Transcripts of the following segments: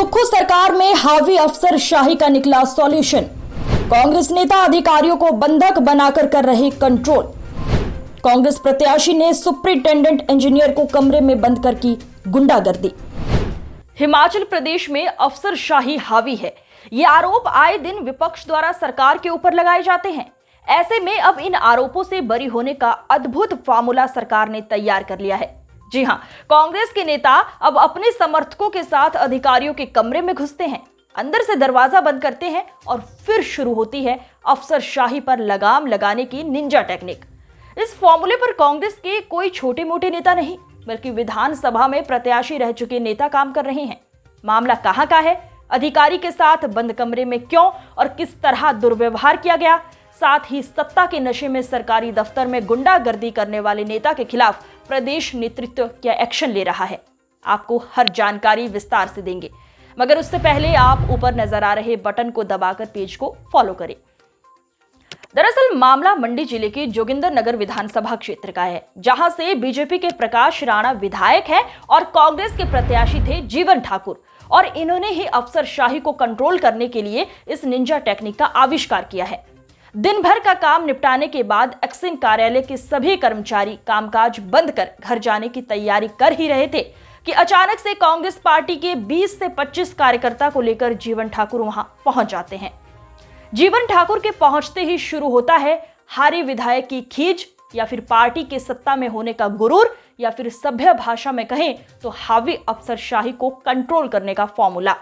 सुक्खू सरकार में हावी अफसरशाही का निकला सॉल्यूशन। कांग्रेस नेता अधिकारियों को बंधक बनाकर कर रहे कंट्रोल। कांग्रेस प्रत्याशी ने सुपरिटेंडेंट इंजीनियर को कमरे में बंद कर की गुंडागर्दी। हिमाचल प्रदेश में अफसरशाही हावी है, ये आरोप आए दिन विपक्ष द्वारा सरकार के ऊपर लगाए जाते हैं। ऐसे में अब इन आरोपों से बरी होने का अद्भुत फार्मूला सरकार ने तैयार कर लिया है। जी हां, कांग्रेस के नेता अब अपने समर्थकों के साथ अधिकारियों के कमरे में घुसते हैं, अंदर से दरवाजा बंद करते हैं और फिर शुरू होती है अफसरशाही पर लगाम लगाने की निंजा टेक्निक। इस फॉर्मूले पर कांग्रेस के कोई छोटे मोटे नेता नहीं, बल्कि विधानसभा में प्रत्याशी रह चुके नेता काम कर रहे हैं। मामला कहां का है, अधिकारी के साथ बंद कमरे में क्यों और किस तरह दुर्व्यवहार किया गया, साथ ही सत्ता के नशे में सरकारी दफ्तर में गुंडागर्दी करने वाले नेता के खिलाफ प्रदेश नेतृत्व क्या एक्शन ले रहा है, आपको हर जानकारी विस्तार से देंगे। मगर उससे पहले आप ऊपर नजर आ रहे बटन को दबाकर पेज को फॉलो करें। दरअसल मामला मंडी जिले के जोगिंदरनगर विधानसभा क्षेत्र का है, जहां से बीजेपी के प्रकाश राणा विधायक हैं और कांग्रेस के प्रत्याशी थे जीवन ठाकुर, और इन्होंने ही अफसरशाही को कंट्रोल करने के लिए इस निंजा टेक्निक का आविष्कार किया है। दिन भर का काम निपटाने के बाद एक्सिन कार्यालय के सभी कर्मचारी कामकाज बंद कर घर जाने की तैयारी कर ही रहे थे कि अचानक से कांग्रेस पार्टी के 20 से 25 कार्यकर्ता को लेकर जीवन ठाकुर वहां पहुंच जाते हैं। जीवन ठाकुर के पहुंचते ही शुरू होता है हारे विधायक की खींच, या फिर पार्टी के सत्ता में होने का गुरूर, या फिर सभ्य भाषा में कहें तो हावी अफसरशाही को कंट्रोल करने का फॉर्मूला।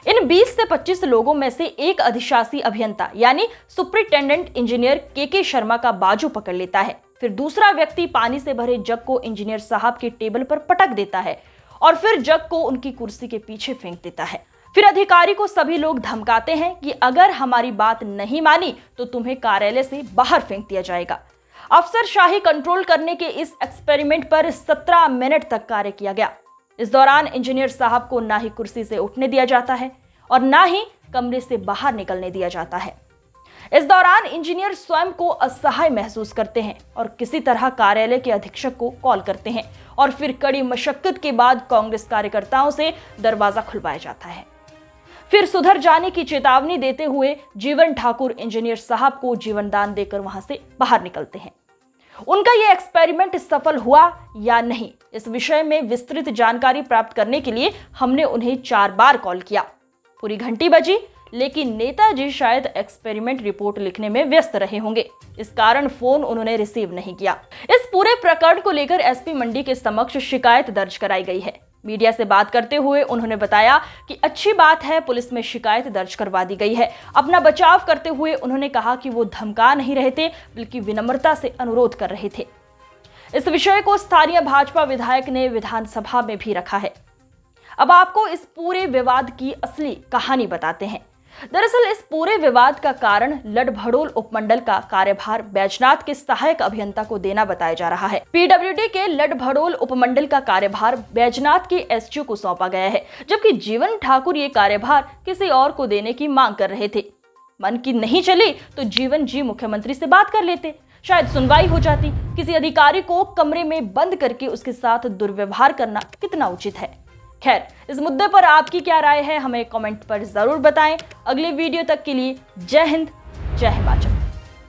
इन 20 से 25 लोगों में से एक अधिशासी अभियंता यानी सुपरिटेंडेंट इंजीनियर के शर्मा का बाजू पकड़ लेता है। फिर दूसरा व्यक्ति पानी से भरे जग को इंजीनियर साहब के टेबल पर पटक देता है और फिर जग को उनकी कुर्सी के पीछे फेंक देता है। फिर अधिकारी को सभी लोग धमकाते हैं कि अगर हमारी बात नहीं मानी तो तुम्हें कार्यालय से बाहर फेंक दिया जाएगा। अफसरशाही कंट्रोल करने के इस एक्सपेरिमेंट पर 17 मिनट तक कार्य किया गया। इस दौरान इंजीनियर साहब को ना ही कुर्सी से उठने दिया जाता है और ना ही कमरे से बाहर निकलने दिया जाता है। इस दौरान इंजीनियर स्वयं को असहाय महसूस करते हैं और किसी तरह कार्यालय के अधीक्षक को कॉल करते हैं और फिर कड़ी मशक्कत के बाद कांग्रेस कार्यकर्ताओं से दरवाजा खुलवाया जाता है। फिर सुधर जाने की चेतावनी देते हुए जीवन ठाकुर इंजीनियर साहब को जीवन दान देकर वहां से बाहर निकलते हैं। उनका यह एक्सपेरिमेंट सफल हुआ या नहीं, इस विषय में विस्तृत जानकारी प्राप्त करने के लिए हमने उन्हें 4 बार कॉल किया। पूरी घंटी बजी, लेकिन नेताजी शायद एक्सपेरिमेंट रिपोर्ट लिखने में व्यस्त रहे होंगे, इस कारण फोन उन्होंने रिसीव नहीं किया। इस पूरे प्रकरण को लेकर एसपी मंडी के समक्ष शिकायत दर्ज कराई गई है। मीडिया से बात करते हुए उन्होंने बताया कि अच्छी बात है, पुलिस में शिकायत दर्ज करवा दी गई है। अपना बचाव करते हुए उन्होंने कहा कि वो धमका नहीं रहे थे, बल्कि विनम्रता से अनुरोध कर रहे थे। इस विषय को स्थानीय भाजपा विधायक ने विधानसभा में भी रखा है। अब आपको इस पूरे विवाद की असली कहानी बताते हैं। दरअसल इस पूरे विवाद का कारण लडभड़ोल उपमंडल का कार्यभार बैजनाथ के सहायक अभियंता को देना बताया जा रहा है। पीडब्ल्यूडी के लडभड़ोल उपमंडल का कार्यभार बैजनाथ के एसडीओ को सौंपा गया है, जबकि जीवन ठाकुर ये कार्यभार किसी और को देने की मांग कर रहे थे। मन की नहीं चली तो जीवन जी मुख्यमंत्री से बात कर लेते, शायद सुनवाई हो जाती। किसी अधिकारी को कमरे में बंद करके उसके साथ दुर्व्यवहार करना कितना उचित है। खैर, इस मुद्दे पर आपकी क्या राय है, हमें कमेंट पर जरूर बताएं। अगले वीडियो तक के लिए जय हिंद, जय हिमाचल।